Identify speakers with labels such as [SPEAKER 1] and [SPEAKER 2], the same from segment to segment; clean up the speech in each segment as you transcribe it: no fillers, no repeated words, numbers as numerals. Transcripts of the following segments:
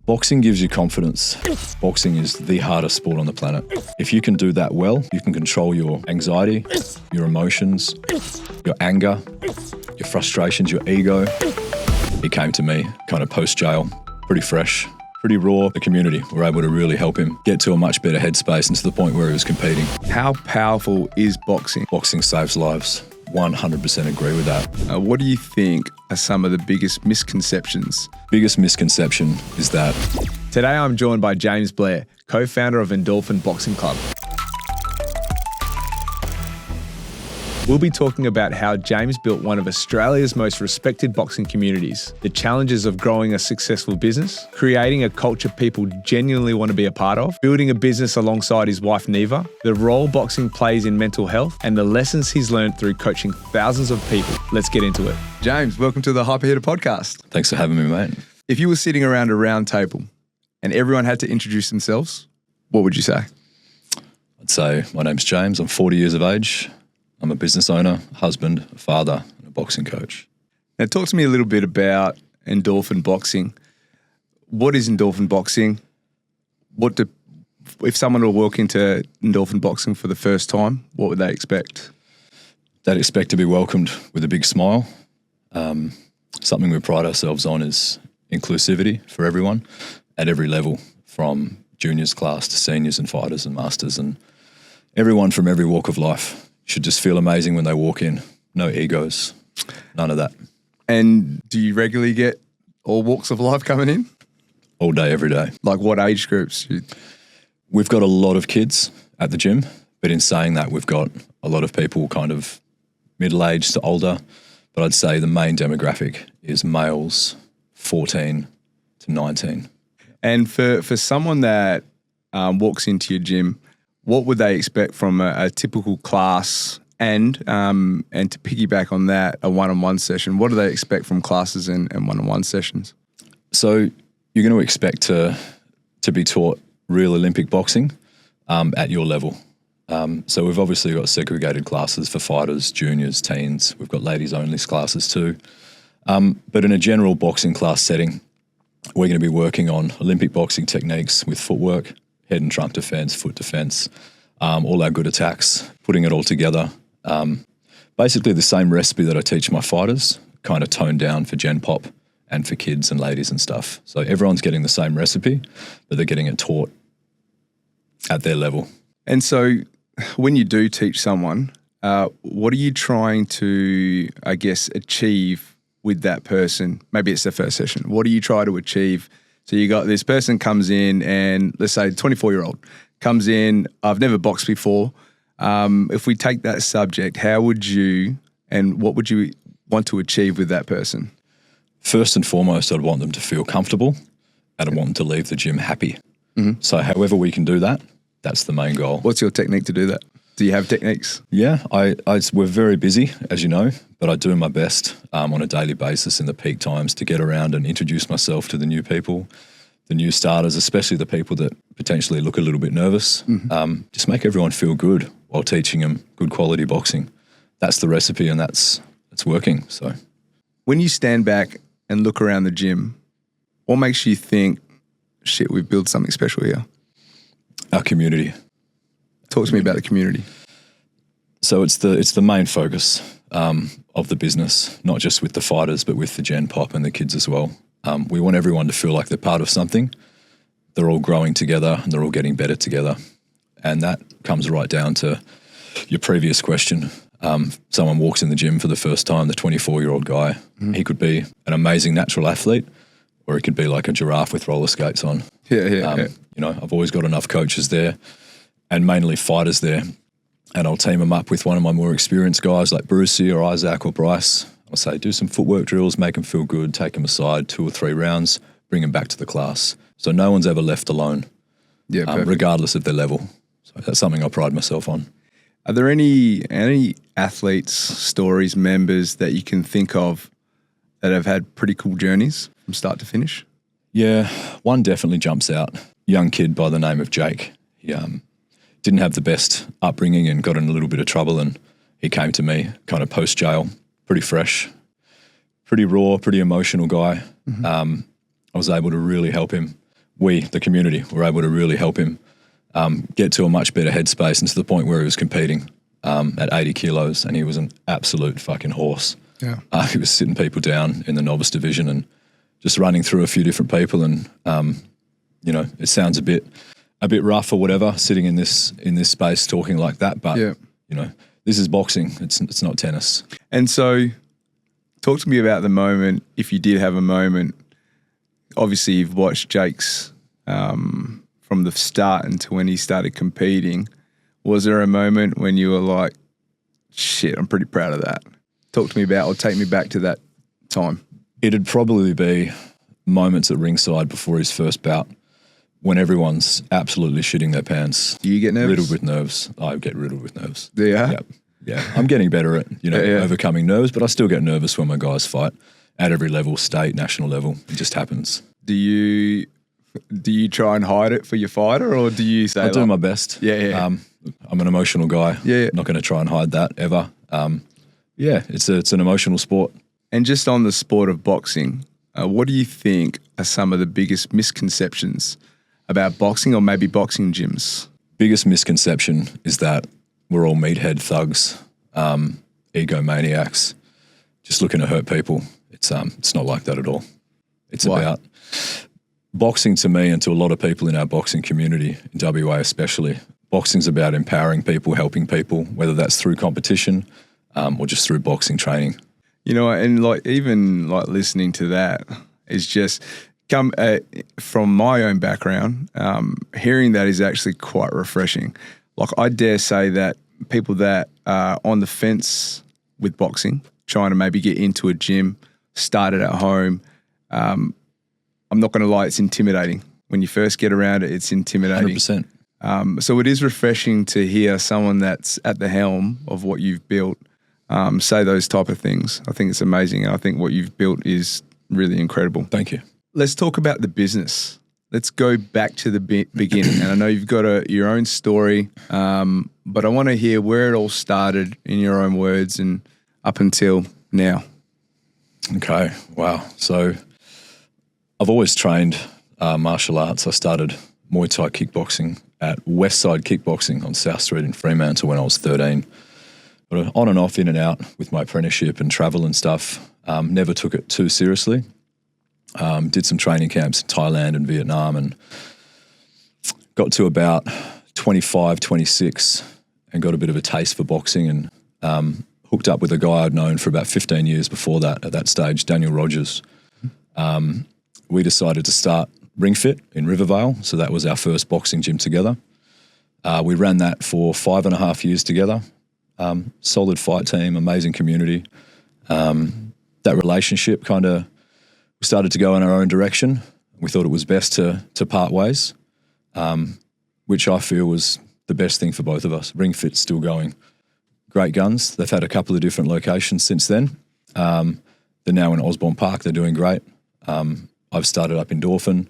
[SPEAKER 1] Boxing gives you confidence. Boxing is the hardest sport on the planet. If you can do that well, you can control your anxiety, your emotions, your anger, your frustrations, your ego. He came to me kind of post-jail, pretty fresh, pretty raw. The community were able to really help him get to a much better headspace and to the point where he was competing.
[SPEAKER 2] How powerful is boxing?
[SPEAKER 1] Boxing saves lives. 100% agree with that.
[SPEAKER 2] What do you think are some of the biggest misconceptions?
[SPEAKER 1] Biggest misconception is that.
[SPEAKER 2] Today I'm joined by James Blair, co-founder of Endorphin Boxing Club. We'll be talking about how James built one of Australia's most respected boxing communities, the challenges of growing a successful business, creating a culture people genuinely want to be a part of, building a business alongside his wife Neeva, the role boxing plays in mental health, and the lessons he's learned through coaching thousands of people. Let's get into it. James, welcome to the Hyperhitter podcast.
[SPEAKER 1] Thanks for having me, mate.
[SPEAKER 2] If you were sitting around a round table and everyone had to introduce themselves, what would you say?
[SPEAKER 1] I'd say my name's James. I'm 40 years of age. I'm a business owner, husband, a father, and a boxing coach.
[SPEAKER 2] Now, talk to me a little bit about Endorphin Boxing. What is Endorphin Boxing? If someone were to walk into Endorphin Boxing for the first time, what would they expect?
[SPEAKER 1] They'd expect to be welcomed with a big smile. Something we pride ourselves on is inclusivity for everyone at every level, from juniors class to seniors and fighters and masters, and everyone from every walk of life should just feel amazing when they walk in. No egos, none of that.
[SPEAKER 2] And do you regularly get all walks of life coming in?
[SPEAKER 1] All day, every day.
[SPEAKER 2] Like what age groups?
[SPEAKER 1] We've got a lot of kids at the gym, but in saying that, we've got a lot of people kind of middle-aged to older, but I'd say the main demographic is males 14 to 19.
[SPEAKER 2] And for someone that walks into your gym, what would they expect from a typical class and to piggyback on that, a one-on-one session? What do they expect from classes and one-on-one sessions?
[SPEAKER 1] So you're going to expect to be taught real Olympic boxing at your level. So we've obviously got segregated classes for fighters, juniors, teens. We've got ladies-only classes too. But in a general boxing class setting, we're going to be working on Olympic boxing techniques with footwork, head and trunk defense, foot defense, all our good attacks, putting it all together. Basically the same recipe that I teach my fighters, kind of toned down for Gen Pop and for kids and ladies and stuff. So everyone's getting the same recipe, but they're getting it taught at their level.
[SPEAKER 2] And so when you do teach someone, what are you trying to, I guess, achieve with that person? Maybe it's the first session. What do you try to achieve? So you got this person comes in and let's say 24-year-old comes in, I've never boxed before. If we take that subject, how would you and what would you want to achieve with that person?
[SPEAKER 1] First and foremost, I'd want them to feel comfortable and I want them to leave the gym happy. Mm-hmm. So however we can do that, that's the main goal.
[SPEAKER 2] What's your technique to do that? Do you have techniques?
[SPEAKER 1] Yeah, we're very busy, as you know, but I do my best on a daily basis in the peak times to get around and introduce myself to the new people, the new starters, especially the people that potentially look a little bit nervous. Mm-hmm. Just make everyone feel good while teaching them good quality boxing. That's the recipe and that's working. So,
[SPEAKER 2] when you stand back and look around the gym, what makes you think, shit, we've built something special here?
[SPEAKER 1] Our community.
[SPEAKER 2] Talk to me about the community.
[SPEAKER 1] So it's the main focus of the business, not just with the fighters, but with the Gen Pop and the kids as well. We want everyone to feel like they're part of something. They're all growing together and they're all getting better together. And that comes right down to your previous question. Someone walks in the gym for the first time, the 24-year-old guy. Mm-hmm. He could be an amazing natural athlete or he could be like a giraffe with roller skates on.
[SPEAKER 2] Yeah.
[SPEAKER 1] You know, I've always got enough coaches there and mainly fighters there. And I'll team them up with one of my more experienced guys like Brucey or Isaac or Bryce. I'll say, do some footwork drills, make them feel good, take them aside 2 or 3 rounds, bring them back to the class. So no one's ever left alone, regardless of their level. So that's something I pride myself on.
[SPEAKER 2] Are there any athletes, stories, members that you can think of that have had pretty cool journeys from start to finish?
[SPEAKER 1] Yeah, one definitely jumps out. Young kid by the name of Jake. He didn't have the best upbringing and got in a little bit of trouble, and he came to me kind of post-jail, pretty fresh, pretty raw, pretty emotional guy. Mm-hmm. I was able to really help him we, the community, were able to really help him get to a much better headspace and to the point where he was competing at 80 kilos, and he was an absolute fucking horse.
[SPEAKER 2] Yeah.
[SPEAKER 1] He was sitting people down in the novice division and just running through a few different people, and it sounds a bit rough or whatever, sitting in this space talking like that, but this is boxing. It's not tennis.
[SPEAKER 2] And so, talk to me about the moment, if you did have a moment. Obviously, you've watched Jake's from the start until when he started competing. Was there a moment when you were like, shit, I'm pretty proud of that? Talk to me about, or take me back to that time.
[SPEAKER 1] It'd probably be moments at ringside before his first bout when everyone's absolutely shitting their pants.
[SPEAKER 2] Do you get nervous?
[SPEAKER 1] Riddled with nerves. I get riddled with nerves.
[SPEAKER 2] Do you?
[SPEAKER 1] Yeah. I'm getting better at, overcoming nerves, but I still get nervous when my guys fight at every level, state, national level. It just happens.
[SPEAKER 2] Do you try and hide it for your fighter, or do you say
[SPEAKER 1] I do my best.
[SPEAKER 2] Yeah.
[SPEAKER 1] I'm an emotional guy.
[SPEAKER 2] Yeah.
[SPEAKER 1] Not going to try and hide that ever. It's an emotional sport.
[SPEAKER 2] And just on the sport of boxing, what do you think are some of the biggest misconceptions about boxing, or maybe boxing gyms?
[SPEAKER 1] Biggest misconception is that we're all meathead thugs, egomaniacs, just looking to hurt people. It's not like that at all. It's about boxing, to me and to a lot of people in our boxing community, in WA especially. Boxing's about empowering people, helping people, whether that's through competition or just through boxing training.
[SPEAKER 2] And even listening to that is just from my own background, hearing that is actually quite refreshing. Like, I dare say that people that are on the fence with boxing, trying to maybe get into a gym, started at home, I'm not going to lie, it's intimidating. When you first get around it, it's intimidating.
[SPEAKER 1] 100%.
[SPEAKER 2] So it is refreshing to hear someone that's at the helm of what you've built say those type of things. I think it's amazing. I think what you've built is really incredible.
[SPEAKER 1] Thank you.
[SPEAKER 2] Let's talk about the business. Let's go back to the beginning. And I know you've got your own story, but I want to hear where it all started in your own words and up until now.
[SPEAKER 1] Okay. Wow. So I've always trained martial arts. I started Muay Thai kickboxing at Westside Kickboxing on South Street in Fremantle when I was 13. But on and off, in and out with my apprenticeship and travel and stuff. Never took it too seriously. Did some training camps in Thailand and Vietnam, and got to about 25, 26 and got a bit of a taste for boxing, and hooked up with a guy I'd known for about 15 years before that, at that stage, Daniel Rogers. We decided to start Ring Fit in Rivervale, so that was our first boxing gym together. We ran that for 5.5 years together. Solid fight team, amazing community. That relationship we started to go in our own direction. We thought it was best to part ways, which I feel was the best thing for both of us. Ring Fit's still going. Great guns. They've had a couple of different locations since then. They're now in Osborne Park. They're doing great. I've started up Endorphin.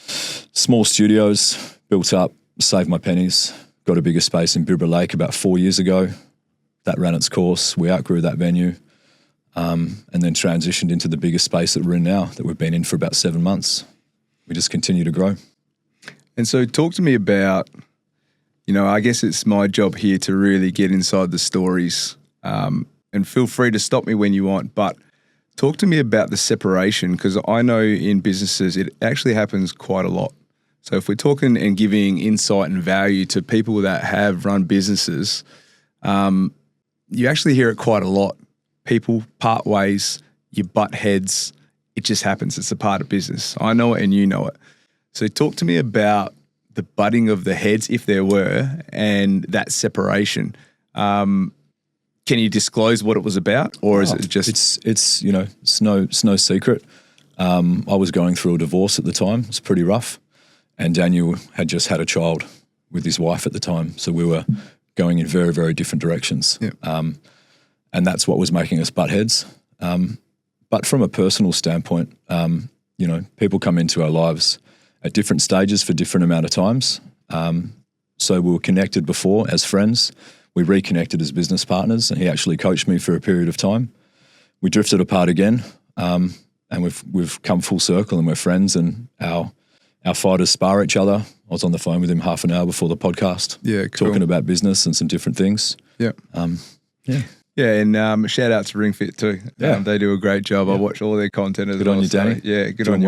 [SPEAKER 1] Small studios, built up, saved my pennies, got a bigger space in Bibra Lake about 4 years ago. That ran its course. We outgrew that venue, and then transitioned into the biggest space that we're in now, that we've been in for about 7 months. We just continue to grow.
[SPEAKER 2] And so talk to me about, I guess it's my job here to really get inside the stories, and feel free to stop me when you want, but talk to me about the separation, because I know in businesses it actually happens quite a lot. So if we're talking and giving insight and value to people that have run businesses, you actually hear it quite a lot. People part ways, you butt heads. It just happens. It's a part of business. I know it and you know it. So talk to me about the butting of the heads, if there were, and that separation. Can you disclose what it was about, or is it just? It's
[SPEAKER 1] no secret. I was going through a divorce at the time. It's pretty rough, and Daniel had just had a child with his wife at the time, so we were going in very, very different directions.
[SPEAKER 2] Yeah.
[SPEAKER 1] And that's what was making us butt heads. But from a personal standpoint, people come into our lives at different stages for different amount of times. So we were connected before as friends. We reconnected as business partners, and he actually coached me for a period of time. We drifted apart again, and we've come full circle, and we're friends, and our Our fighters spar each other. I was on the phone with him half an hour before the podcast.
[SPEAKER 2] Yeah, cool.
[SPEAKER 1] Talking about business and some different things.
[SPEAKER 2] Yeah.
[SPEAKER 1] Yeah.
[SPEAKER 2] Yeah, and shout out to Ring Fit too.
[SPEAKER 1] Yeah.
[SPEAKER 2] They do a great job. I watch all their content as well.
[SPEAKER 1] Good on you, Danny.
[SPEAKER 2] Yeah, good
[SPEAKER 1] Doing
[SPEAKER 2] on you,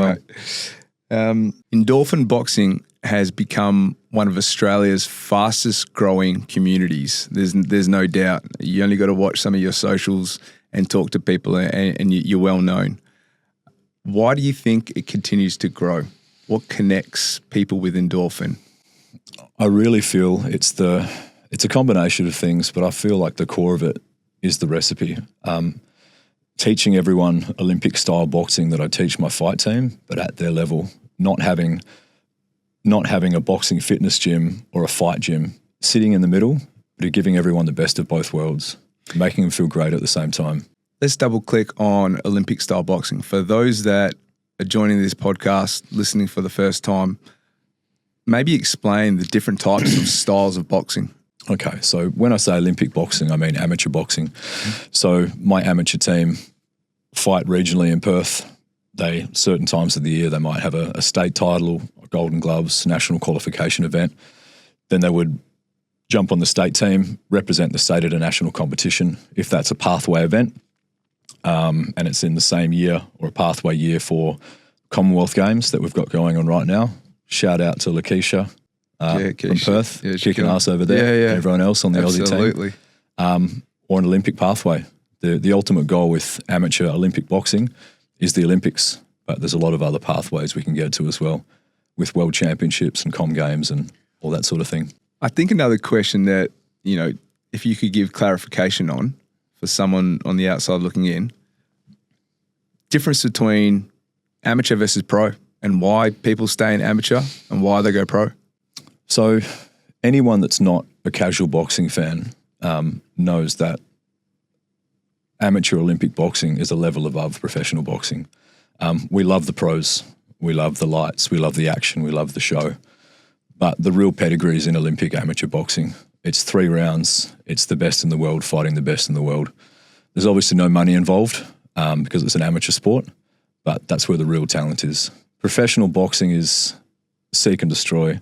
[SPEAKER 1] well.
[SPEAKER 2] mate. Endorphin Boxing has become one of Australia's fastest growing communities. There's no doubt. You only got to watch some of your socials and talk to people, and you're well known. Why do you think it continues to grow? What connects people with Endorphin?
[SPEAKER 1] I really feel it's a combination of things, but I feel like the core of it is the recipe. Teaching everyone Olympic style boxing that I teach my fight team, but at their level, not having a boxing fitness gym or a fight gym, sitting in the middle, but giving everyone the best of both worlds, making them feel great at the same time.
[SPEAKER 2] Let's double click on Olympic style boxing. For those that are joining this podcast, listening for the first time, maybe explain the different types of styles of boxing.
[SPEAKER 1] Okay, so when I say Olympic boxing, I mean amateur boxing. So my amateur team fight regionally in Perth. Certain times of the year, they might have a state title, Golden Gloves, national qualification event. Then they would jump on the state team, represent the state at a national competition, if that's a pathway event. And it's in the same year or a pathway year for Commonwealth Games that we've got going on right now. Shout out to Lakeisha. From Perth, kicking ass over there, and everyone else on the Aussie team. Or an Olympic pathway. The ultimate goal with amateur Olympic boxing is the Olympics, but there's a lot of other pathways we can get to as well, with World Championships and Com Games and all that sort of thing.
[SPEAKER 2] I think another question that, if you could give clarification on for someone on the outside looking in, difference between amateur versus pro and why people stay in amateur and why they go pro.
[SPEAKER 1] So anyone that's not a casual boxing fan knows that amateur Olympic boxing is a level above professional boxing. We love the pros. We love the lights. We love the action. We love the show. But the real pedigree is in Olympic amateur boxing. It's 3 rounds. It's the best in the world fighting the best in the world. There's obviously no money involved because it's an amateur sport, but that's where the real talent is. Professional boxing is seek and destroy.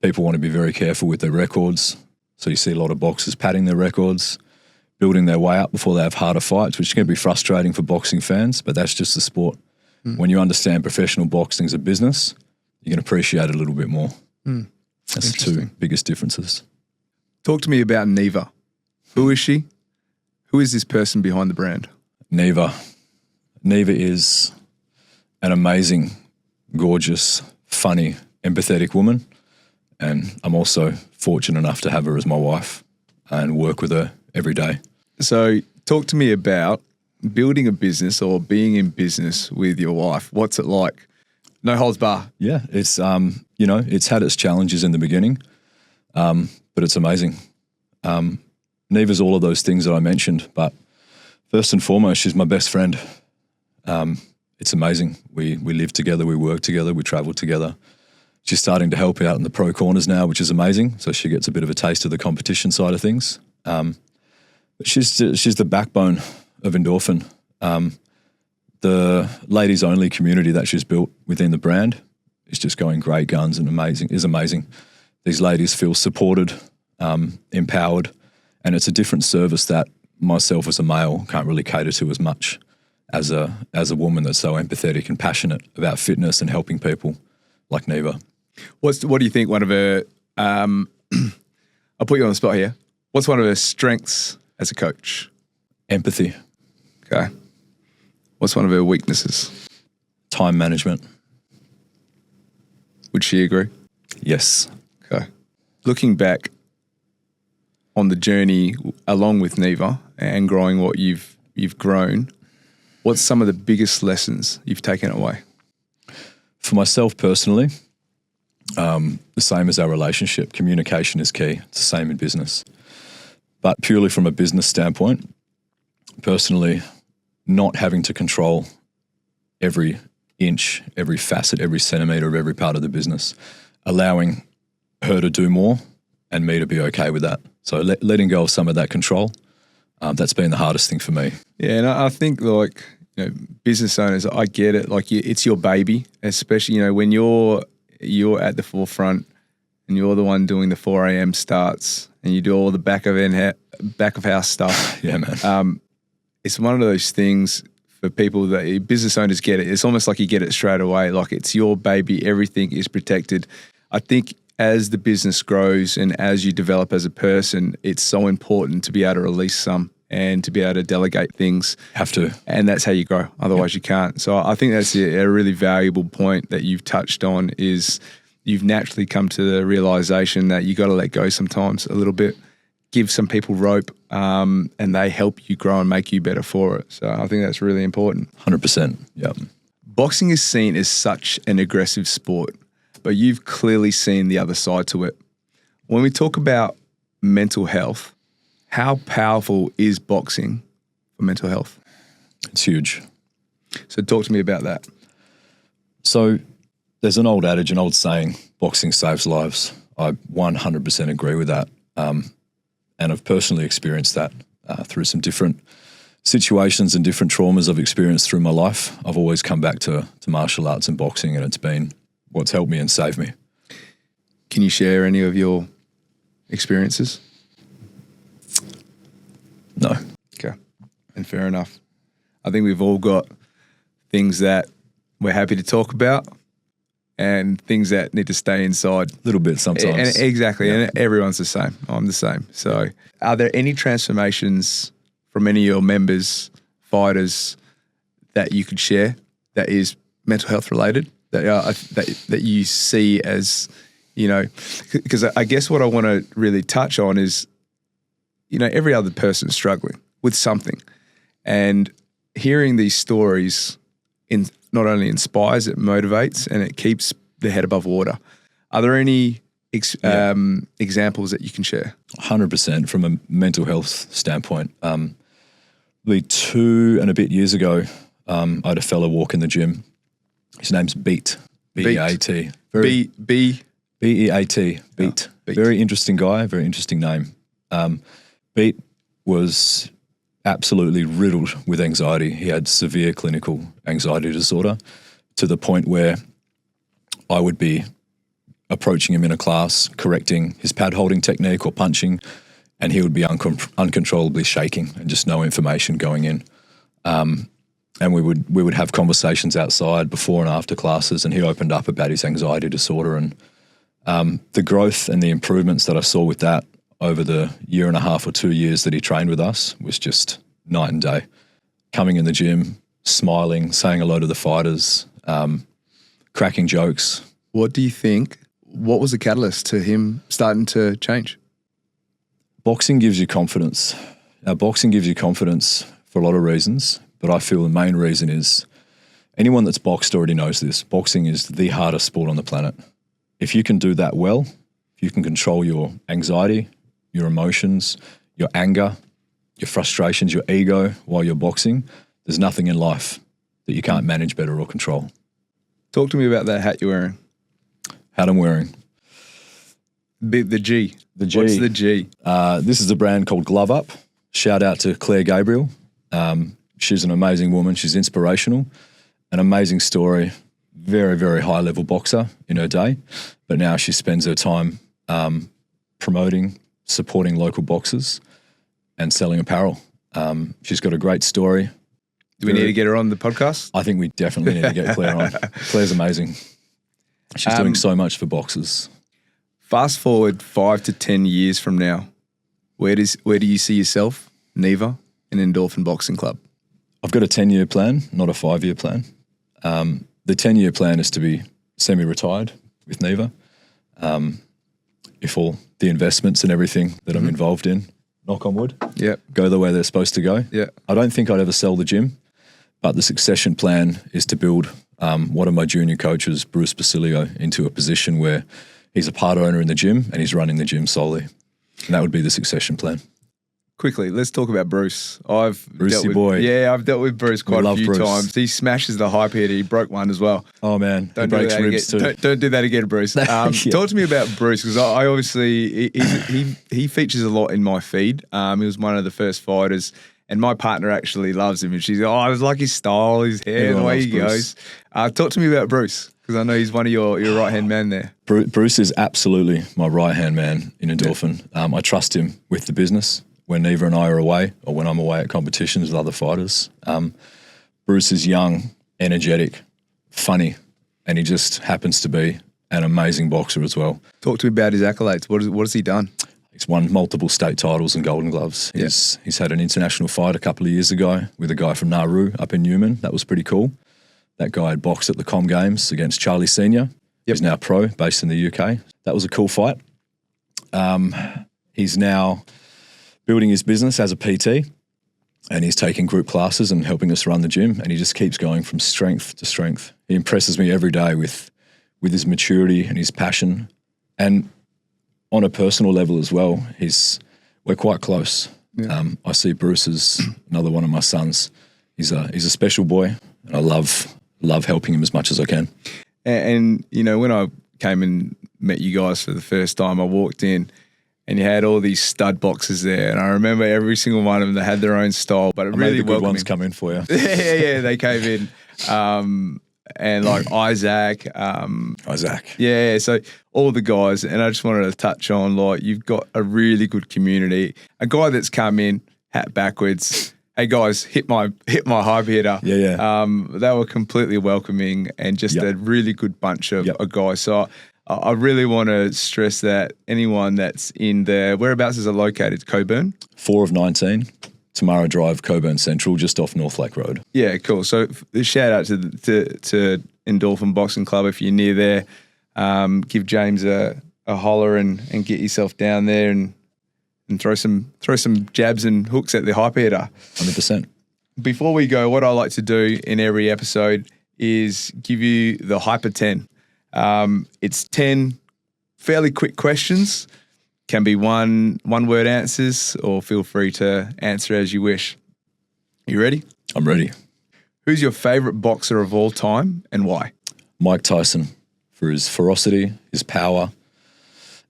[SPEAKER 1] People want to be very careful with their records. So you see a lot of boxers padding their records, building their way up before they have harder fights, which can be frustrating for boxing fans, but that's just the sport. When you understand professional boxing as a business, you can appreciate it a little bit more. That's the 2 biggest differences.
[SPEAKER 2] Talk to me about Neeva. Who is she? Who is this person behind the brand?
[SPEAKER 1] Neeva. Neeva is an amazing, gorgeous, funny, empathetic woman. And I'm also fortunate enough to have her as my wife and work with her every day.
[SPEAKER 2] So talk to me about building a business or being in business with your wife. What's it like? No holds bar.
[SPEAKER 1] Yeah, it's, it's had its challenges in the beginning, but it's amazing. Neeva's all of those things that I mentioned, but first and foremost, she's my best friend. It's amazing. We live together, we work together, we travel together. She's starting to help out in the pro corners now, which is amazing. So she gets a bit of a taste of the competition side of things. But she's the backbone of Endorphin. The ladies only community that she's built within the brand is just going great guns and amazing. These ladies feel supported, empowered, and it's a different service that myself as a male can't really cater to as much as a woman that's so empathetic and passionate about fitness and helping people like Neeva.
[SPEAKER 2] What do you think one of her, I'll put you on the spot here. What's one of her strengths as a coach?
[SPEAKER 1] Empathy.
[SPEAKER 2] Okay. What's one of her weaknesses?
[SPEAKER 1] Time management.
[SPEAKER 2] Would she agree?
[SPEAKER 1] Yes.
[SPEAKER 2] Okay. Looking back on the journey along with Neeva and growing what you've grown, what's some of the biggest lessons you've taken away?
[SPEAKER 1] For myself personally, the same as our relationship, communication is key. It's the same in business. But purely from a business standpoint, personally, not having to control every inch, every facet, every centimetre of every part of the business, allowing her to do more and me to be okay with that. So letting go of some of that control, that's been the hardest thing for me.
[SPEAKER 2] Yeah, and I think business owners, I get it. Like it's your baby, especially, when you're you're at the forefront and you're the one doing the 4 a.m. starts and you do all the back of house stuff.
[SPEAKER 1] Yeah, man.
[SPEAKER 2] It's one of those things for people that business owners get it. It's almost like you get it straight away. Like it's your baby. Everything is protected. I think as the business grows and as you develop as a person, it's so important to be able to release some and to be able to delegate things.
[SPEAKER 1] Have to.
[SPEAKER 2] And that's how you grow. Otherwise you can't. So I think that's a really valuable point that you've touched on is you've naturally come to the realization that you got to let go sometimes a little bit, give some people rope, and they help you grow and make you better for it. So I think that's really important.
[SPEAKER 1] 100%. Yeah.
[SPEAKER 2] Boxing is seen as such an aggressive sport, but you've clearly seen the other side to it. When we talk about mental health, how powerful is boxing for mental health?
[SPEAKER 1] It's huge.
[SPEAKER 2] So talk to me about that.
[SPEAKER 1] So there's an old adage, an old saying, boxing saves lives. I 100% agree with that. And I've personally experienced that through some different situations and different traumas I've experienced through my life. I've always come back to martial arts and boxing, and it's been what's helped me and saved me.
[SPEAKER 2] Can you share any of your experiences?
[SPEAKER 1] No.
[SPEAKER 2] Okay. And fair enough. I think we've all got things that we're happy to talk about and things that need to stay inside.
[SPEAKER 1] A little bit sometimes.
[SPEAKER 2] Exactly.
[SPEAKER 1] Yeah.
[SPEAKER 2] And everyone's the same. I'm the same. So are there any transformations from any of your members, fighters, that you could share that is mental health related, that you see as, you know, because I guess what I want to really touch on is, you know, every other person is struggling with something. And hearing these stories not only inspires, it motivates and it keeps the head above water. Are there any examples that you can share?
[SPEAKER 1] 100% from a mental health standpoint. 2 and a bit years ago, I had a fella walk in the gym. His name's Beat. B-E-A-T. B-E-A-T. Beat. Very interesting guy, very interesting name. Beat was absolutely riddled with anxiety. He had severe clinical anxiety disorder to the point where I would be approaching him in a class, correcting his pad holding technique or punching, and he would be uncontrollably shaking and just no information going in. And we would have conversations outside before and after classes, and he opened up about his anxiety disorder. And the growth and the improvements that I saw with that over the 1.5 or 2 years that he trained with us was just night and day. Coming in the gym, smiling, saying hello to the fighters, cracking jokes.
[SPEAKER 2] What do you think? What was the catalyst to him starting to change?
[SPEAKER 1] Boxing gives you confidence. Boxing gives you confidence for a lot of reasons, but I feel the main reason is anyone that's boxed already knows this. Boxing is the hardest sport on the planet. If you can do that well, if you can control your anxiety, your emotions, your anger, your frustrations, your ego while you're boxing, there's nothing in life that you can't manage better or control.
[SPEAKER 2] Talk to me about that hat you're wearing.
[SPEAKER 1] Hat I'm wearing.
[SPEAKER 2] The G.
[SPEAKER 1] The G.
[SPEAKER 2] What's the G?
[SPEAKER 1] This is a brand called Glove Up. Shout out to Claire Gabriel. She's an amazing woman. She's inspirational. An amazing story. Very, very high level boxer in her day. But now she spends her time promoting, supporting local boxers and selling apparel. She's got a great story.
[SPEAKER 2] Do we need to get her on the podcast?
[SPEAKER 1] I think we definitely need to get Claire on. Claire's amazing. She's doing so much for boxers.
[SPEAKER 2] Fast forward 5 to 10 years from now, where do you see yourself, Neeva, in Endorphin Boxing Club?
[SPEAKER 1] I've got a 10-year plan, not a 5-year plan. The 10-year plan is to be semi-retired with Neeva. If all the investments and everything that I'm involved in, knock on wood, go the way they're supposed to go.
[SPEAKER 2] Yeah.
[SPEAKER 1] I don't think I'd ever sell the gym, but the succession plan is to build one of my junior coaches, Bruce Basilio, into a position where he's a part owner in the gym and he's running the gym solely. And that would be the succession plan.
[SPEAKER 2] Quickly, let's talk about Bruce.
[SPEAKER 1] Brucey boy.
[SPEAKER 2] Yeah, I've dealt with Bruce quite a few
[SPEAKER 1] Bruce.
[SPEAKER 2] times. He smashes the hype head. He broke one as well.
[SPEAKER 1] Oh, man. He breaks ribs too.
[SPEAKER 2] Don't do that again, Bruce.
[SPEAKER 1] Yeah.
[SPEAKER 2] Talk to me about Bruce, because I obviously, he features a lot in my feed. He was one of the first fighters, and my partner actually loves him. And she's I was like his style, his hair,
[SPEAKER 1] Everyone
[SPEAKER 2] the way
[SPEAKER 1] loves
[SPEAKER 2] he
[SPEAKER 1] Bruce.
[SPEAKER 2] goes. Talk to me about Bruce. Because I know he's one of your right-hand men there.
[SPEAKER 1] Bruce is absolutely my right-hand man in Endorphin. I trust him with the business when Neeva and I are away or when I'm away at competitions with other fighters. Bruce is young, energetic, funny, and he just happens to be an amazing boxer as well.
[SPEAKER 2] Talk to me about his accolades. What has he done?
[SPEAKER 1] He's won multiple state titles and Golden Gloves.
[SPEAKER 2] Yeah.
[SPEAKER 1] He's had an international fight a couple of years ago with a guy from Nauru up in Newman. That was pretty cool. That guy had boxed at the Com Games against Charlie Senior. He's now pro, based in the UK. That was a cool fight. He's now building his business as a PT, and he's taking group classes and helping us run the gym, and he just keeps going from strength to strength. He impresses me every day with his maturity and his passion. And on a personal level as well, we're quite close. Yeah. I see Bruce as another one of my sons. He's a special boy, and I love helping him as much as I can.
[SPEAKER 2] And you know, when I came and met you guys for the first time, I walked in and you had all these stud boxes there, and I remember every single one of them that had their own style, but it really
[SPEAKER 1] made the good ones come in for you.
[SPEAKER 2] yeah, they came in. And like Isaac. Yeah, so all the guys, and I just wanted to touch on, like, you've got a really good community. A guy that's come in, hat backwards, hey guys, hit my hyper hitter.
[SPEAKER 1] Yeah.
[SPEAKER 2] They were completely welcoming and just a really good bunch of guys. So I really want to stress that anyone that's in there, whereabouts is it located? Coburn?
[SPEAKER 1] 4 of 19. Tamara Drive, Coburn Central, just off North Lake Road.
[SPEAKER 2] Yeah, cool. So shout out to Endorphin Boxing Club if you're near there. Give James a holler and get yourself down there and throw some jabs and hooks at the hyper hitter.
[SPEAKER 1] 100%.
[SPEAKER 2] Before we go, what I like to do in every episode is give you the hyper 10. It's 10 fairly quick questions. Can be one word answers, or feel free to answer as you wish. You ready?
[SPEAKER 1] I'm ready.
[SPEAKER 2] Who's your favourite boxer of all time and why?
[SPEAKER 1] Mike Tyson, for his ferocity, his power,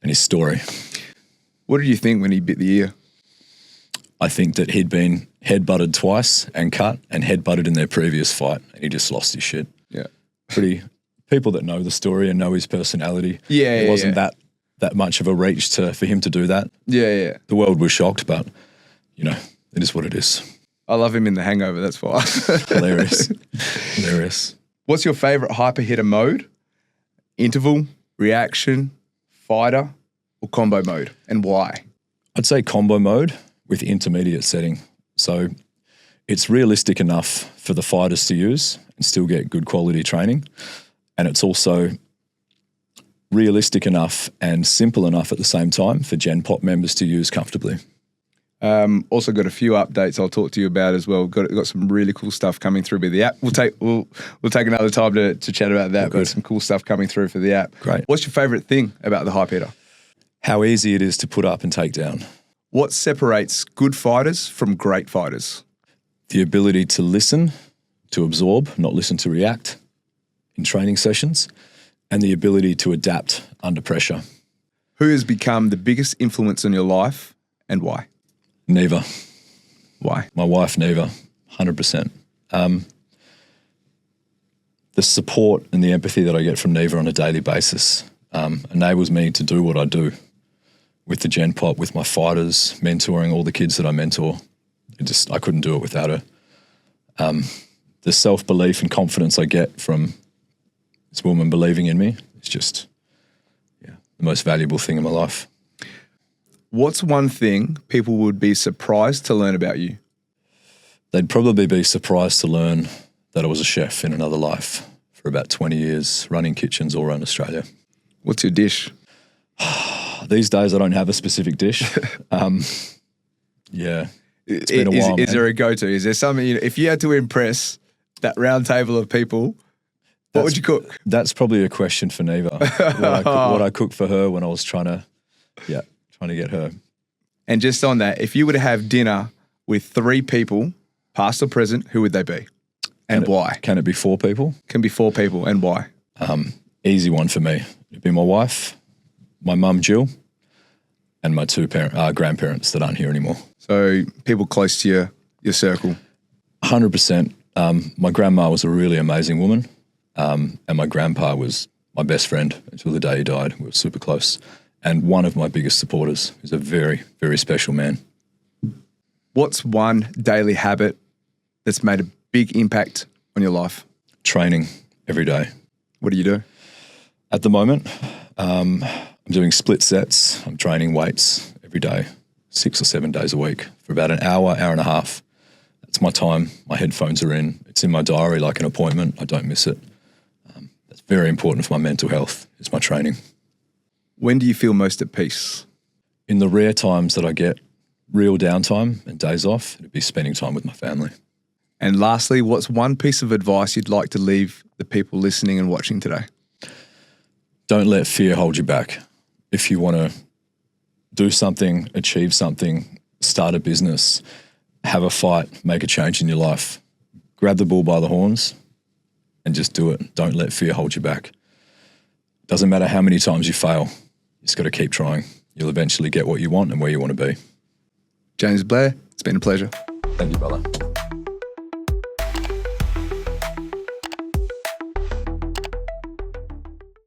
[SPEAKER 1] and his story.
[SPEAKER 2] What did you think when he bit the ear?
[SPEAKER 1] I think that he'd been headbutted twice and cut and headbutted in their previous fight, and he just lost his shit.
[SPEAKER 2] Yeah.
[SPEAKER 1] People that know the story and know his personality.
[SPEAKER 2] Yeah,
[SPEAKER 1] it wasn't that much of a reach for him to do that.
[SPEAKER 2] Yeah.
[SPEAKER 1] The world was shocked, but it is what it is.
[SPEAKER 2] I love him in The Hangover, that's why.
[SPEAKER 1] Hilarious.
[SPEAKER 2] What's your favourite hyper hitter mode? Interval, reaction, fighter, or combo mode, and why?
[SPEAKER 1] I'd say combo mode with intermediate setting. So it's realistic enough for the fighters to use and still get good quality training. And it's also realistic enough and simple enough at the same time for Gen Pop members to use comfortably.
[SPEAKER 2] Also got a few updates I'll talk to you about as well. Got some really cool stuff coming through with the app. We'll take another time to chat about that. But some cool stuff coming through for the app.
[SPEAKER 1] Great.
[SPEAKER 2] What's your favourite thing about the hyper hitter?
[SPEAKER 1] How easy it is to put up and take down.
[SPEAKER 2] What separates good fighters from great fighters?
[SPEAKER 1] The ability to listen, to absorb, not listen to react in training sessions, and the ability to adapt under pressure.
[SPEAKER 2] Who has become the biggest influence on your life and why?
[SPEAKER 1] Neeva.
[SPEAKER 2] Why?
[SPEAKER 1] My wife, Neeva, 100%. The support and the empathy that I get from Neeva on a daily basis enables me to do what I do with the Gen Pop, with my fighters, mentoring all the kids that I mentor. I couldn't do it without her. The self-belief and confidence I get from this woman believing in me is just the most valuable thing in my life.
[SPEAKER 2] What's one thing people would be surprised to learn about you?
[SPEAKER 1] They'd probably be surprised to learn that I was a chef in another life for about 20 years, running kitchens all around Australia.
[SPEAKER 2] What's your dish?
[SPEAKER 1] These days I don't have a specific dish. It's been a while.
[SPEAKER 2] Is there a go-to? Is there something, if you had to impress that round table of people, what would you cook?
[SPEAKER 1] That's probably a question for Neeva. What I cooked for her when I was trying to get her.
[SPEAKER 2] And just on that, if you were to have dinner with 3 people, past or present, who would they be? And why?
[SPEAKER 1] Can it be 4 people?
[SPEAKER 2] Can be 4 people, and why?
[SPEAKER 1] Easy one for me. It'd be my wife, my mum Jill, and my 2 grandparents that aren't here anymore.
[SPEAKER 2] So people close to your circle.
[SPEAKER 1] 100%. My grandma was a really amazing woman. And my grandpa was my best friend until the day he died. We were super close. And one of my biggest supporters. He's a very, very special man.
[SPEAKER 2] What's one daily habit that's made a big impact on your life?
[SPEAKER 1] Training every day.
[SPEAKER 2] What do you do?
[SPEAKER 1] At the moment, I'm doing split sets. I'm training weights every day, 6 or 7 days a week for about an hour, hour and a half. That's my time. My headphones are in. It's in my diary like an appointment. I don't miss it. That's very important for my mental health, is my training.
[SPEAKER 2] When do you feel most at peace?
[SPEAKER 1] In the rare times that I get real downtime and days off, it'd be spending time with my family.
[SPEAKER 2] And lastly, what's one piece of advice you'd like to leave the people listening and watching today?
[SPEAKER 1] Don't let fear hold you back. If you want to do something, achieve something, start a business, have a fight, make a change in your life, grab the bull by the horns and just do it. Don't let fear hold you back. Doesn't matter how many times you fail. You just got to keep trying. You'll eventually get what you want and where you want to be.
[SPEAKER 2] James Blair, it's been a pleasure.
[SPEAKER 1] Thank you, brother.